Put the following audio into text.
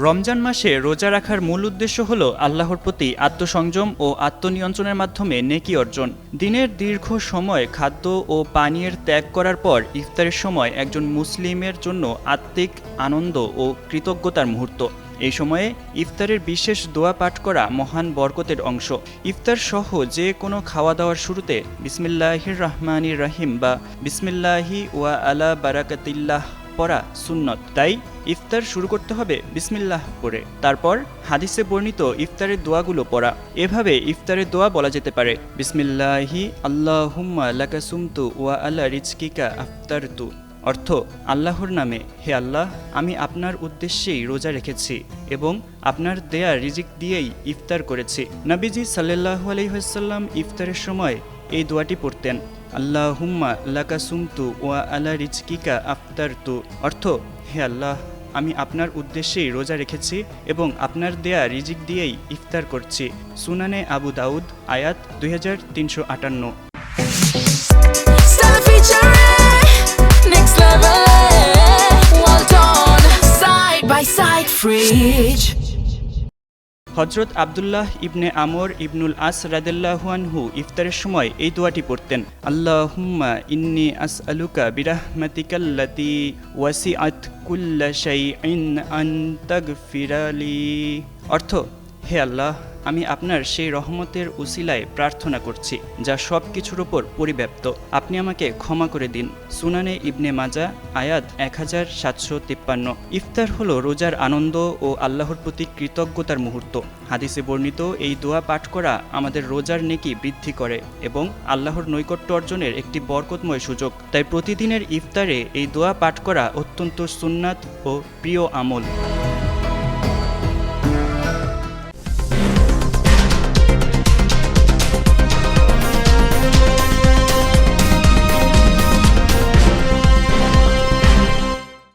রমজান মাসে রোজা রাখার মূল উদ্দেশ্য হল আল্লাহর প্রতি আত্মসংযম ও আত্মনিয়ন্ত্রণের মাধ্যমে নেকি অর্জন। দিনের দীর্ঘ সময় খাদ্য ও পানীয়ের ত্যাগ করার পর ইফতারের সময় একজন মুসলিমের জন্য আত্মিক আনন্দ ও কৃতজ্ঞতার মুহূর্ত। এই সময়ে ইফতারের বিশেষ দোয়া পাঠ করা মহান বরকতের অংশ। ইফতার সহ যে কোনো খাওয়া দাওয়ার শুরুতে বিসমিল্লাহির রহমানির রহিম বা বিসমিল্লাহি ওয়া আলা বারাকাতিল্লাহ পড়া সুন্নত। তাই ইফতার শুরু করতে হবে বিসমিল্লাহ পড়ে। তারপর হাদিসে বর্ণিত ইফতারের দোয়াগুলো পড়া। এভাবে ইফতারের দোয়া বলা যেতে পারে, বিসমিল্লাহি আল্লাহুম্মা লাকা সুমতু ওয়া আলা রিজকিকা আফতারতু। অর্থ, আল্লাহর নামে, হে আল্লাহ, আমি আপনার উদ্দেশ্যেই রোজা রেখেছি এবং আপনার দেয়া রিজিক দিয়েই ইফতার করেছি। নবীজি সাল্লাল্লাহু আলাইহি ওয়াসাল্লাম ইফতারের সময় এই দোয়াটি পড়তেন, আল্লাহুম্মা লাকা সুমতু ওয়া আলা রিজকিকা আফতারতু। অর্থ, হে আল্লাহ, আমি আপনার উদ্দেশ্যেই রোজা রেখেছি এবং আপনার দেয়া রিজিক দিয়েই ইফতার করছি। সুনানে আবু দাউদ, আয়াত 2358। হযরত আব্দুল্লাহ ইবনে আমর ইবনুল আস রাদিয়াল্লাহু আনহু ইফতারের সময় এই দোয়াটি পড়তেন, আল্লাহুম্মা ইন্নী আসআলুকা বিরাহমাতিকাল্লাতী ওয়াসিআত কুল্লা শাইইন আন তাগফিরা লি। অর্থ, হে আল্লাহ, আমি আপনার সেই রহমতের উসিলায় প্রার্থনা করছি যা সব কিছুর ওপর পরিব্যাপ্ত, আপনি আমাকে ক্ষমা করে দিন। সুনানে ইবনে মাজা, আয়াত 1753। ইফতার হলো রোজার আনন্দ ও আল্লাহর প্রতি কৃতজ্ঞতার মুহূর্ত। হাদিসে বর্ণিত এই দোয়া পাঠ করা আমাদের রোজার নেকি বৃদ্ধি করে এবং আল্লাহর নৈকট্য অর্জনের একটি বরকতময় সুযোগ। তাই প্রতিদিনের ইফতারে এই দোয়া পাঠ করা অত্যন্ত সুন্নাত ও প্রিয় আমল।